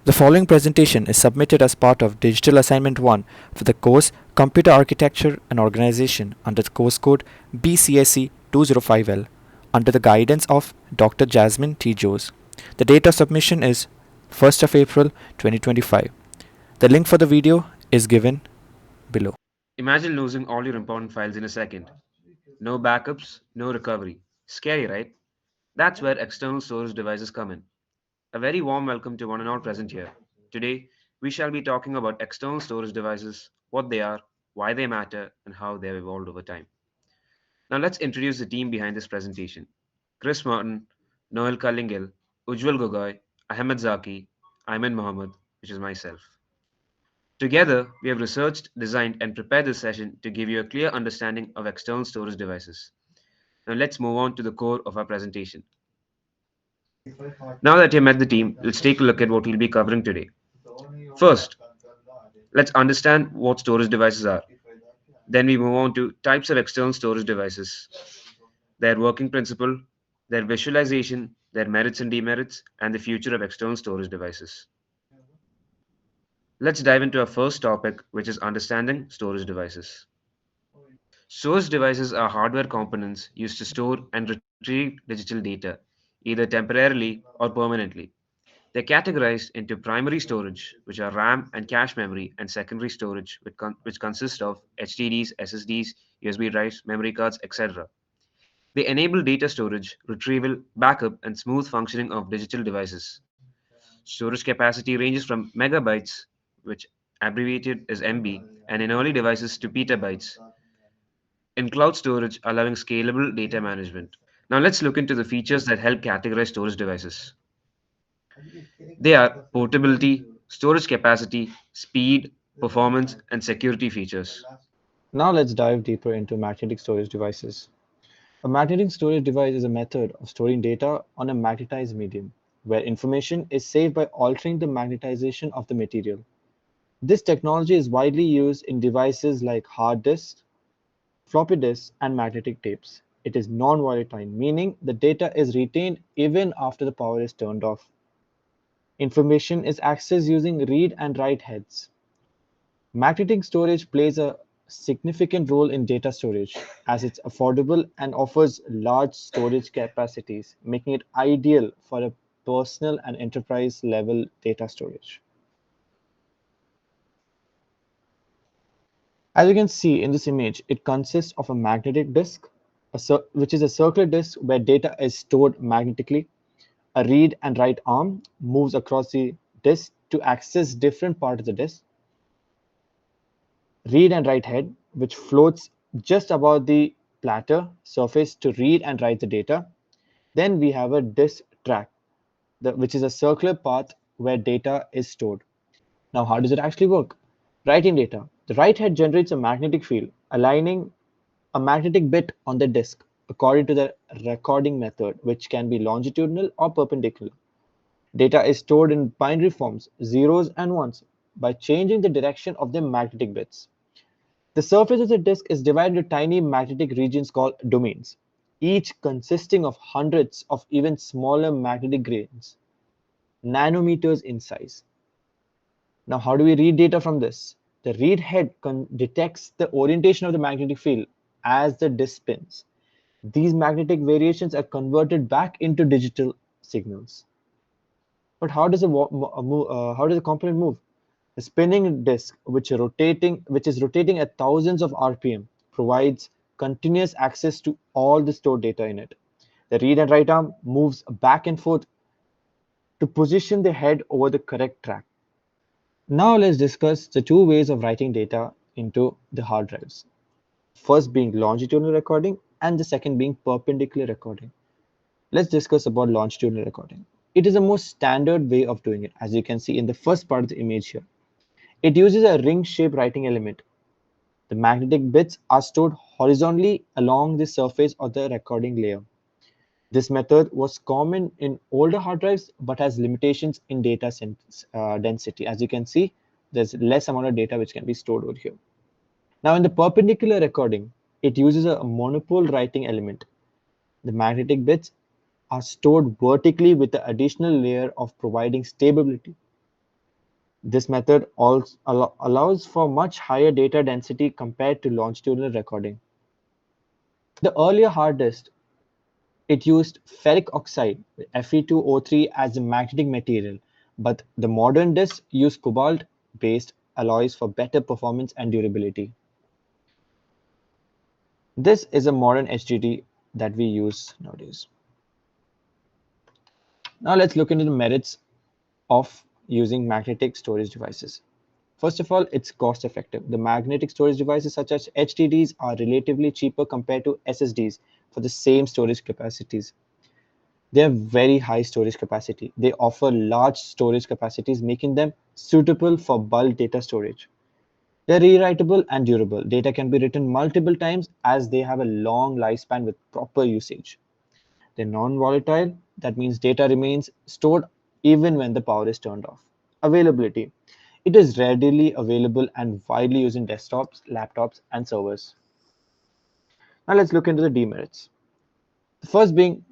The following presentation is submitted as part of Digital Assignment 1 for the course Computer Architecture and Organization under the course code BCSE205L under the guidance of Dr. Jasmine T. Jose. The date of submission is 1st of April 2025. The link for the video is given below. Imagine losing all your important files in a second. No backups, no recovery. Scary, right? That's where external storage devices come in. A very warm welcome to one and all present here. Today, we shall be talking about external storage devices, what they are, why they matter, and how they have evolved over time. Now, let's introduce the team behind this presentation: Chris Martin, Noel Kallingal, Ujjwal Gogoi, Ahamed Zaki, Ayman Mohammed, which is myself. Together, we have researched, designed, and prepared this session to give you a clear understanding of external storage devices. Now, let's move on to the core of our presentation. Now that you've met the team, let's take a look at what we'll be covering today. First, let's understand what storage devices are. Then we move on to types of external storage devices, their working principle, their visualization, their merits and demerits, and the future of external storage devices. Let's dive into our first topic, which is understanding storage devices. Storage devices are hardware components used to store and retrieve digital data, either temporarily or permanently. They're categorized into primary storage, which are RAM and cache memory, and secondary storage, which consists of HDDs, SSDs, USB drives, memory cards, etc. They enable data storage, retrieval, backup, and smooth functioning of digital devices. Storage capacity ranges from megabytes, which abbreviated as MB, and in early devices to petabytes, in cloud storage, allowing scalable data management. Now let's look into the features that help categorize storage devices. They are portability, storage capacity, speed, performance, and security features. Now let's dive deeper into magnetic storage devices. A magnetic storage device is a method of storing data on a magnetized medium, where information is saved by altering the magnetization of the material. This technology is widely used in devices like hard disks, floppy disks, and magnetic tapes. It is non-volatile, meaning the data is retained even after the power is turned off. Information is accessed using read and write heads. Magnetic storage plays a significant role in data storage as it's affordable and offers large storage capacities, making it ideal for a personal and enterprise level data storage. As you can see in this image, it consists of a magnetic disk, which is a circular disk where data is stored magnetically. A read and write arm moves across the disk to access different parts of the disk. Read and write head, which floats just above the platter surface to read and write the data. Then we have a disk track, which is a circular path where data is stored. Now, how does it actually work? Writing data. The write head generates a magnetic field, aligning a magnetic bit on the disk according to the recording method, which can be longitudinal or perpendicular. Data is stored in binary forms, zeros and ones, by changing the direction of the magnetic bits. The surface of the disk is divided into tiny magnetic regions called domains, each consisting of hundreds of even smaller magnetic grains, nanometers in size. Now, how do we read data from this? The read head detects the orientation of the magnetic field as the disk spins. These magnetic variations are converted back into digital signals. But how does a component move? The spinning disk, which is rotating at thousands of RPM, provides continuous access to all the stored data in it. The read and write arm moves back and forth to position the head over the correct track. Now let's discuss the two ways of writing data into the hard drives. First being longitudinal recording and the second being perpendicular recording. Let's discuss about longitudinal recording. It is the most standard way of doing it, as you can see in the first part of the image here. It uses a ring-shaped writing element. The magnetic bits are stored horizontally along the surface of the recording layer. This method was common in older hard drives but has limitations in data density. As you can see, there's less amount of data which can be stored over here. Now, in the perpendicular recording, it uses a monopole writing element. The magnetic bits are stored vertically with the additional layer of providing stability. This method also allows for much higher data density compared to longitudinal recording. The earlier hard disk, it used ferric oxide Fe2O3 as the magnetic material, but the modern disks use cobalt-based alloys for better performance and durability. This is a modern HDD that we use nowadays. Now let's look into the merits of using magnetic storage devices. First of all, it's cost effective. The magnetic storage devices such as HDDs are relatively cheaper compared to SSDs for the same storage capacities. They have very high storage capacity. They offer large storage capacities, making them suitable for bulk data storage. They're rewritable and durable. Data can be written multiple times as they have a long lifespan with proper usage. They're non-volatile. That means data remains stored even when the power is turned off. Availability. It is readily available and widely used in desktops, laptops, and servers. Now let's look into the demerits. The first being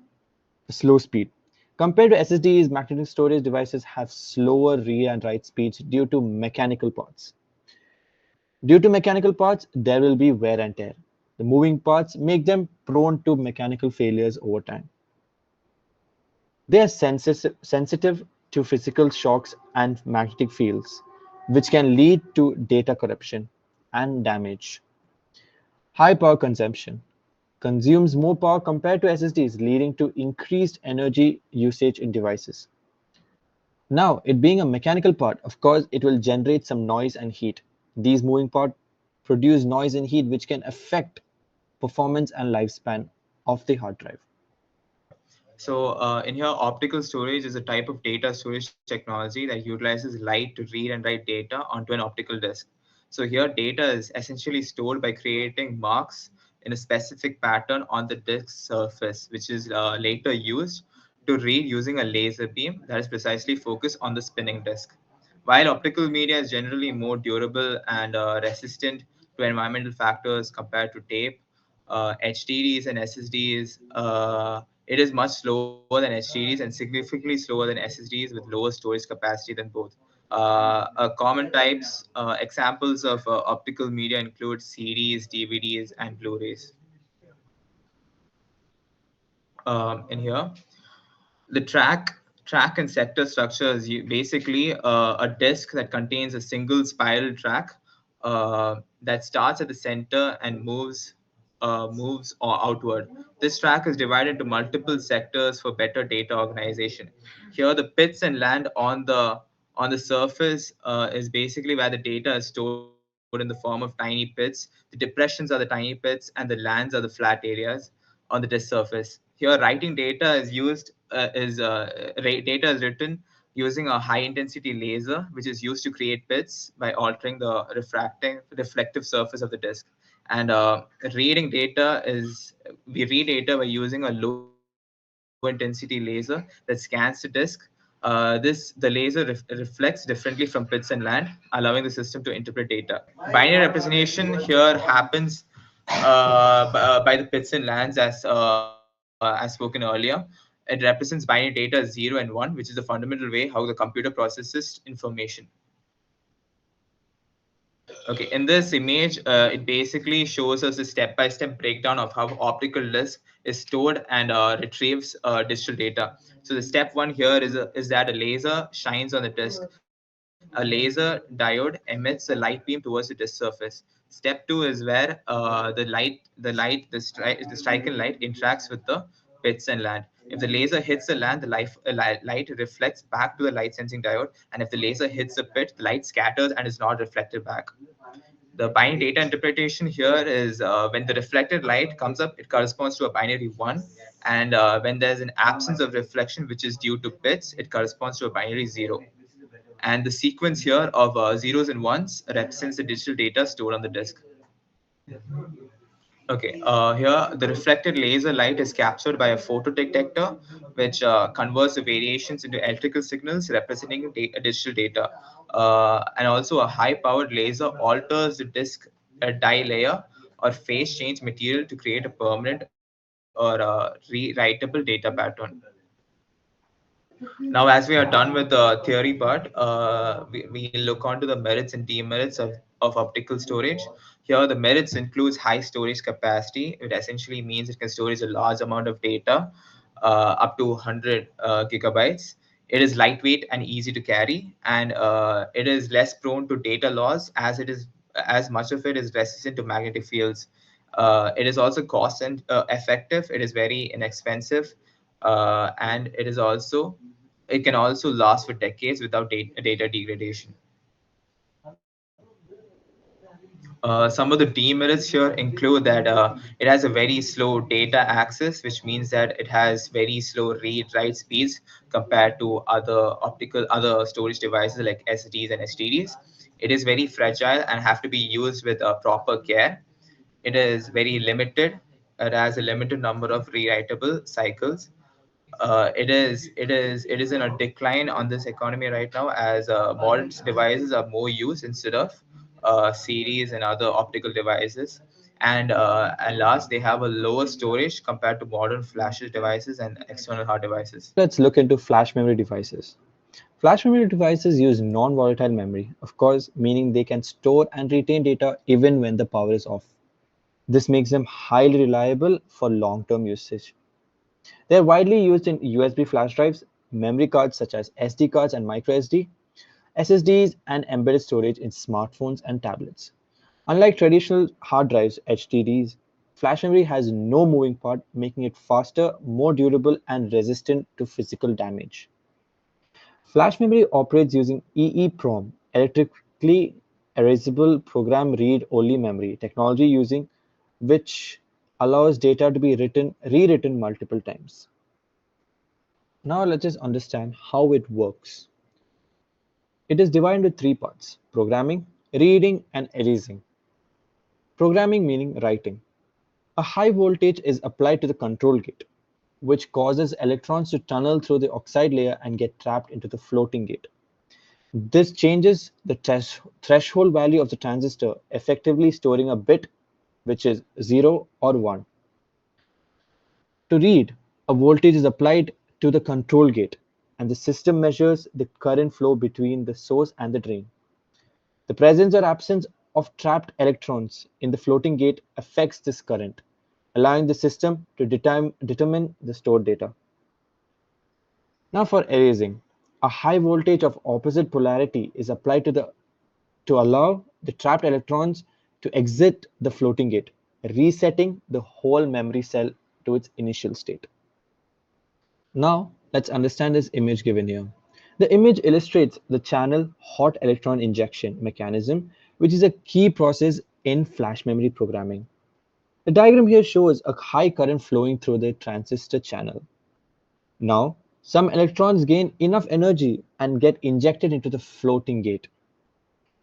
slow speed. Compared to SSDs, magnetic storage devices have slower read and write speeds due to mechanical parts. Due to mechanical parts, there will be wear and tear. The moving parts make them prone to mechanical failures over time. They are sensitive to physical shocks and magnetic fields, which can lead to data corruption and damage. High power consumption consumes more power compared to SSDs, leading to increased energy usage in devices. Now, it being a mechanical part, of course, it will generate some noise and heat. These moving parts produce noise and heat, which can affect performance and lifespan of the hard drive. In here, optical storage is a type of data storage technology that utilizes light to read and write data onto an optical disk. So here, data is essentially stored by creating marks in a specific pattern on the disk surface, which is later used to read using a laser beam that is precisely focused on the spinning disk. While optical media is generally more durable and resistant to environmental factors compared to tape, HDDs and SSDs, it is much slower than HDDs and significantly slower than SSDs with lower storage capacity than both. Common types, examples of optical media include CDs, DVDs, and Blu-rays. In here, the track and sector structure is basically a disk that contains a single spiral track that starts at the center and moves outward. This track is divided into multiple sectors for better data organization. Here, the pits and land on the surface is basically where the data is stored in the form of tiny pits. The depressions are the tiny pits, and the lands are the flat areas on the disk surface. Here, writing data is used data is written using a high intensity laser, which is used to create bits by altering the reflective surface of the disk. And reading data is we read data by using a low intensity laser that scans the disk. The laser reflects differently from pits and land, allowing the system to interpret data. Binary representation here happens by the pits and lands as spoken earlier. It represents binary data as 0 and 1, which is the fundamental way how the computer processes information. Okay, in this image, it basically shows us a step-by-step breakdown of how optical disk is stored and retrieves digital data. So the step one here is that a laser shines on the disk. A laser diode emits a light beam towards the disk surface. Step two is where the striking light interacts with the bits and land. If the laser hits the land, the light reflects back to the light sensing diode, and if the laser hits the pit, the light scatters and is not reflected back. The binary data interpretation here is when the reflected light comes up, it corresponds to a binary 1. And when there's an absence of reflection, which is due to bits, it corresponds to a binary 0. And the sequence here of zeros and ones represents the digital data stored on the disk. Okay, here the reflected laser light is captured by a photodetector, which converts the variations into electrical signals representing digital data. And also, a high-powered laser alters the disk dye layer or phase change material to create a permanent or rewritable data pattern. Now, as we are done with the theory part, we look onto the merits and demerits of optical storage. Here, the merits includes high storage capacity. It essentially means it can storage a large amount of data, up to 100 gigabytes. It is lightweight and easy to carry, and it is less prone to data loss as much of it is resistant to magnetic fields. It is also cost and effective. It is very inexpensive, and it can also last for decades without data degradation. Some of the demerits here include that it has a very slow data access, which means that it has very slow read write speeds compared to other storage devices like SSDs and HDDs. It is very fragile and have to be used with proper care. It is very limited. It has a limited number of rewritable cycles. It is in a decline on this economy right now, as modern devices are more used instead of series and other optical devices, and last, they have a lower storage compared to modern flash devices and external hard devices. Now let's look into flash memory devices. Flash memory devices use non-volatile memory, of course, meaning they can store and retain data even when the power is off. This makes them highly reliable for long-term usage. They are widely used in USB flash drives, memory cards such as SD cards and micro SD, SSDs, and embedded storage in smartphones and tablets. Unlike traditional hard drives (HDDs), flash memory has no moving part, making it faster, more durable, and resistant to physical damage. Flash memory operates using EEPROM, electrically erasable program read-only memory technology, using which allows data to be rewritten multiple times. Now let's just understand how it works. It is divided into three parts: programming, reading, and erasing. Programming meaning writing. A high voltage is applied to the control gate, which causes electrons to tunnel through the oxide layer and get trapped into the floating gate. This changes the threshold value of the transistor, effectively storing a bit, which is 0 or 1. To read, a voltage is applied to the control gate, and the system measures the current flow between the source and the drain. The presence or absence of trapped electrons in the floating gate affects this current, allowing the system to determine the stored data. Now for erasing, a high voltage of opposite polarity is applied to allow the trapped electrons to exit the floating gate, resetting the whole memory cell to its initial state. Now, let's understand this image given here. The image illustrates the channel hot electron injection mechanism, which is a key process in flash memory programming. The diagram here shows a high current flowing through the transistor channel. Now, some electrons gain enough energy and get injected into the floating gate.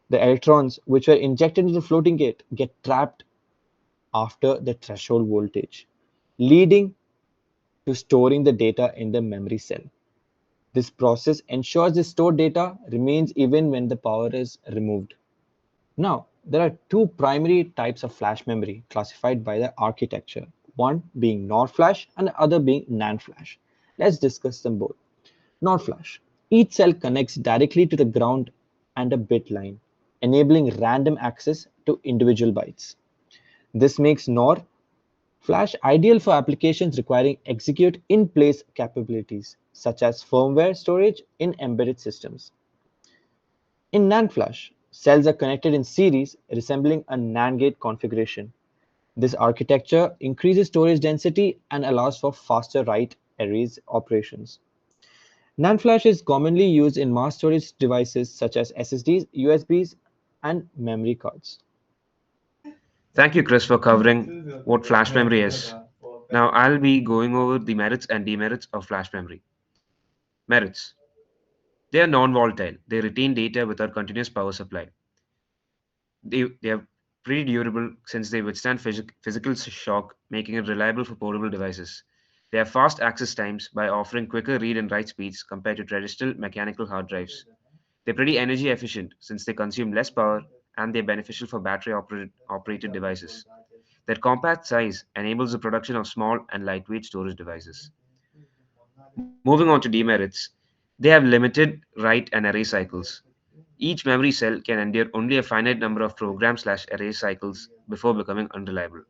The electrons which were injected into the floating gate get trapped after the threshold voltage, leading to storing the data in the memory cell. This process ensures the stored data remains even when the power is removed. Now, there are two primary types of flash memory classified by the architecture, one being NOR flash and the other being NAND flash. Let's discuss them both. NOR flash. Each cell connects directly to the ground and a bit line, enabling random access to individual bytes. This makes NOR flash ideal for applications requiring execute in place capabilities, such as firmware storage in embedded systems. In NAND flash, cells are connected in series, resembling a NAND gate configuration. This architecture increases storage density and allows for faster write erase operations. NAND flash is commonly used in mass storage devices such as SSDs, USBs, and memory cards. Thank you, Chris, for covering what flash memory is. Now I'll be going over the merits and demerits of flash memory. Merits. They are non-volatile. They retain data without continuous power supply. They are pretty durable since they withstand physical shock, making it reliable for portable devices. They have fast access times by offering quicker read and write speeds compared to traditional mechanical hard drives. They're pretty energy efficient since they consume less power, and they're beneficial for operated devices. Their compact size enables the production of small and lightweight storage devices. Moving on to demerits, They have limited write and erase cycles. Each memory cell can endure only a finite number of program/erase cycles before becoming unreliable.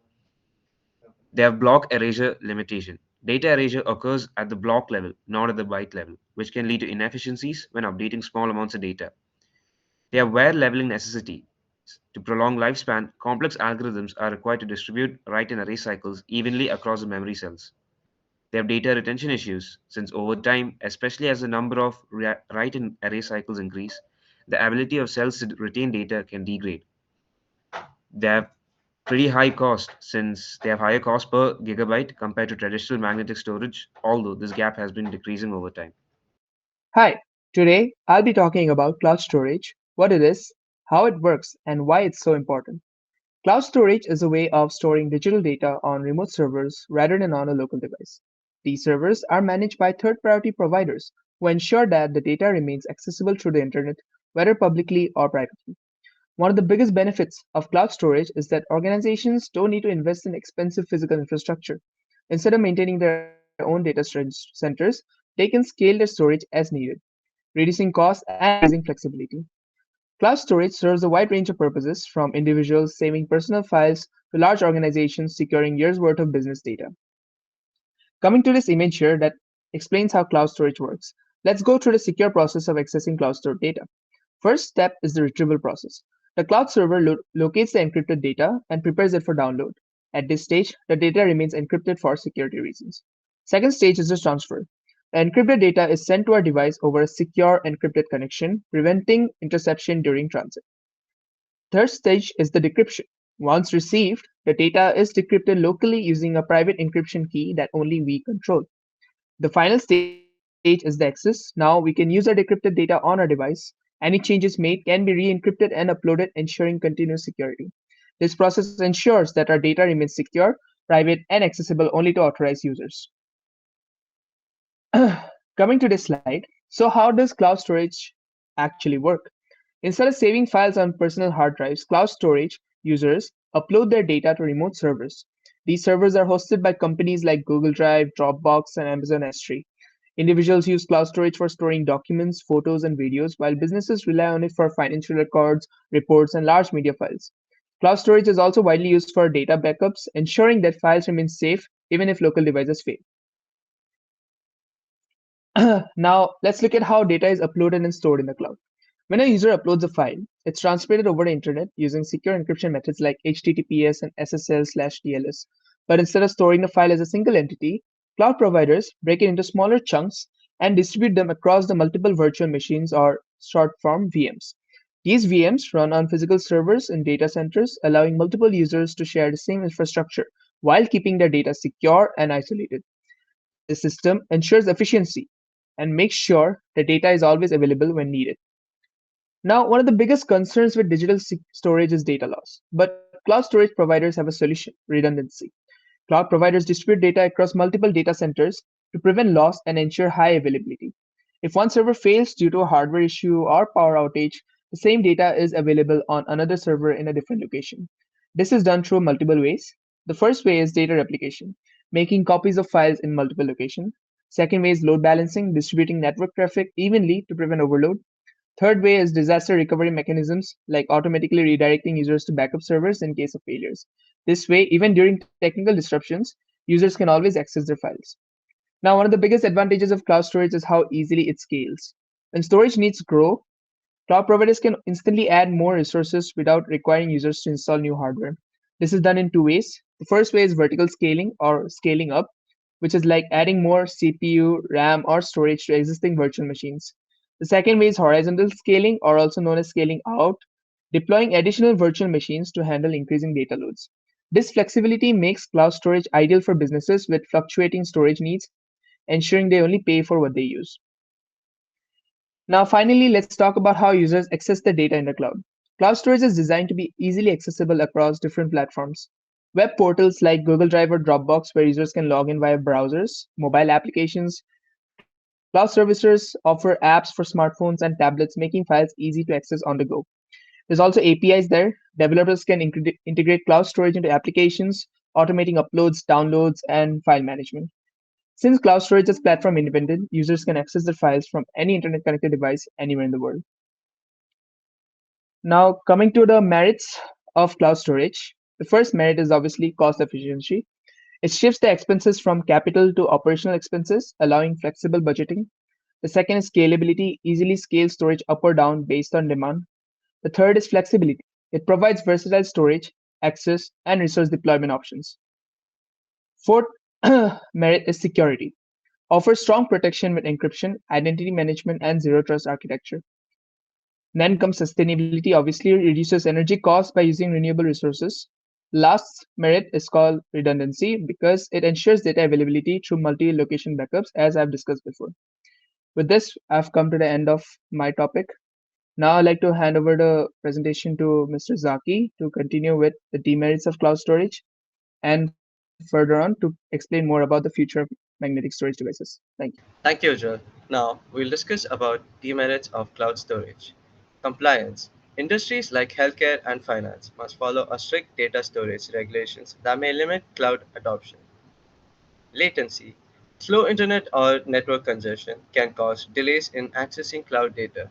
They have block erasure limitation. Data erasure occurs at the block level, not at the byte level, which can lead to inefficiencies when updating small amounts of data. They have wear leveling necessity. To prolong lifespan, complex algorithms are required to distribute write and erase cycles evenly across the memory cells. They have data retention issues, since over time, especially as the number of write and erase cycles increase, the ability of cells to retain data can degrade. They have pretty high cost, since they have higher cost per gigabyte compared to traditional magnetic storage, although this gap has been decreasing over time. Hi, today I'll be talking about cloud storage, what it is, how it works, and why it's so important. Cloud storage is a way of storing digital data on remote servers rather than on a local device. These servers are managed by third party providers who ensure that the data remains accessible through the internet, whether publicly or privately. One of the biggest benefits of cloud storage is that organizations don't need to invest in expensive physical infrastructure. Instead of maintaining their own data storage centers, they can scale their storage as needed, reducing costs and increasing flexibility. Cloud storage serves a wide range of purposes, from individuals saving personal files to large organizations securing years' worth of business data. Coming to this image here that explains how cloud storage works, let's go through the secure process of accessing cloud stored data. First step is the retrieval process. The cloud server locates the encrypted data and prepares it for download. At this stage, the data remains encrypted for security reasons. Second stage is the transfer. The encrypted data is sent to our device over a secure encrypted connection, preventing interception during transit. Third stage is the decryption. Once received, the data is decrypted locally using a private encryption key that only we control. The final stage is the access. Now we can use our decrypted data on our device. Any changes made can be re-encrypted and uploaded, ensuring continuous security. This process ensures that our data remains secure, private, and accessible only to authorized users. Coming to this slide, so how does cloud storage actually work? Instead of saving files on personal hard drives, cloud storage users upload their data to remote servers. These servers are hosted by companies like Google Drive, Dropbox, and Amazon S3. Individuals use cloud storage for storing documents, photos, and videos, while businesses rely on it for financial records, reports, and large media files. Cloud storage is also widely used for data backups, ensuring that files remain safe even if local devices fail. Now, let's look at how data is uploaded and stored in the cloud. When a user uploads a file, it's transmitted over the internet using secure encryption methods like HTTPS and SSL/TLS. But instead of storing the file as a single entity, cloud providers break it into smaller chunks and distribute them across the multiple virtual machines, or short form VMs. These VMs run on physical servers in data centers, allowing multiple users to share the same infrastructure while keeping their data secure and isolated. This system ensures efficiency and makes sure the data is always available when needed. Now, one of the biggest concerns with digital storage is data loss, but cloud storage providers have a solution: redundancy. Cloud providers distribute data across multiple data centers to prevent loss and ensure high availability. If one server fails due to a hardware issue or power outage, the same data is available on another server in a different location. This is done through multiple ways. The first way is data replication, making copies of files in multiple locations. Second way is load balancing, distributing network traffic evenly to prevent overload. Third way is disaster recovery mechanisms, like automatically redirecting users to backup servers in case of failures. This way, even during technical disruptions, users can always access their files. Now, one of the biggest advantages of cloud storage is how easily it scales. When storage needs grow, cloud providers can instantly add more resources without requiring users to install new hardware. This is done in two ways. The first way is vertical scaling, or scaling up, which is like adding more CPU, RAM, or storage to existing virtual machines. The second way is horizontal scaling, or also known as scaling out, deploying additional virtual machines to handle increasing data loads. This flexibility makes cloud storage ideal for businesses with fluctuating storage needs, ensuring they only pay for what they use. Now, finally, let's talk about how users access their data in the cloud. Cloud storage is designed to be easily accessible across different platforms. Web portals like Google Drive or Dropbox, where users can log in via browsers, mobile applications. Cloud services offer apps for smartphones and tablets, making files easy to access on the go. There's also APIs there. Developers can integrate cloud storage into applications, automating uploads, downloads, and file management. Since cloud storage is platform independent, users can access their files from any internet connected device anywhere in the world. Now, coming to the merits of cloud storage, the first merit is obviously cost efficiency. It shifts the expenses from capital to operational expenses, allowing flexible budgeting. The second is scalability, easily scale storage up or down based on demand. The third is flexibility. It provides versatile storage, access, and resource deployment options. Fourth merit is security. Offers strong protection with encryption, identity management, and zero trust architecture. Then comes sustainability, obviously reduces energy costs by using renewable resources. Last merit is called redundancy because it ensures data availability through multi-location backups, as I've discussed before. With this, I've come to the end of my topic. Now I'd like to hand over the presentation to Mr. Zaki to continue with the demerits of cloud storage and further on to explain more about the future of magnetic storage devices. Thank you. Thank you, Ujjwal. Now, we'll discuss about demerits of cloud storage. Compliance. Industries like healthcare and finance must follow a strict data storage regulations that may limit cloud adoption. Latency. Slow internet or network congestion can cause delays in accessing cloud data.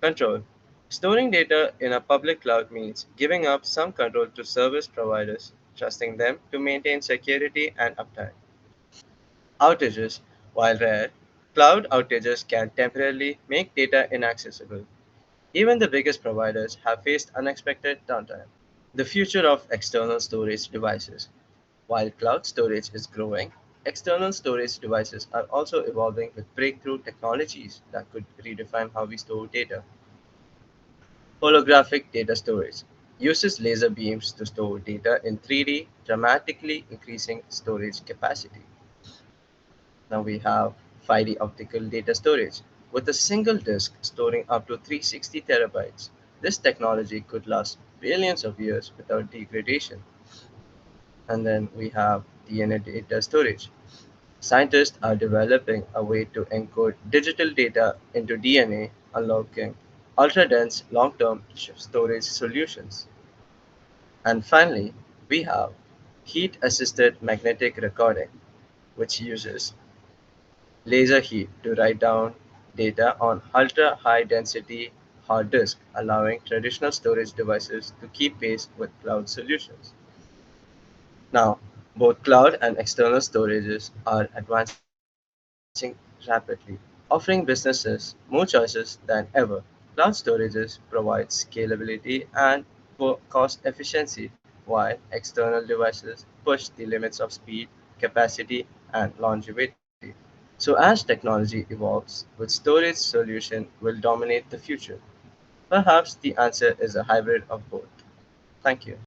Control. Storing data in a public cloud means giving up some control to service providers, trusting them to maintain security and uptime. Outages. While rare, cloud outages can temporarily make data inaccessible. Even the biggest providers have faced unexpected downtime. The future of external storage devices. While cloud storage is growing, external storage devices are also evolving with breakthrough technologies that could redefine how we store data. Holographic data storage uses laser beams to store data in 3D, dramatically increasing storage capacity. Now we have 5D optical data storage. With a single disk storing up to 360 terabytes, this technology could last billions of years without degradation. And then we have DNA data storage. Scientists are developing a way to encode digital data into DNA, unlocking ultra dense long term storage solutions. And finally, we have heat assisted magnetic recording, which uses laser heat to write down data on ultra high density hard disk, allowing traditional storage devices to keep pace with cloud solutions. Now, both cloud and external storages are advancing rapidly, offering businesses more choices than ever. Cloud storages provide scalability and cost efficiency, while external devices push the limits of speed, capacity, and longevity. So, as technology evolves, which storage solution will dominate the future? Perhaps the answer is a hybrid of both. Thank you.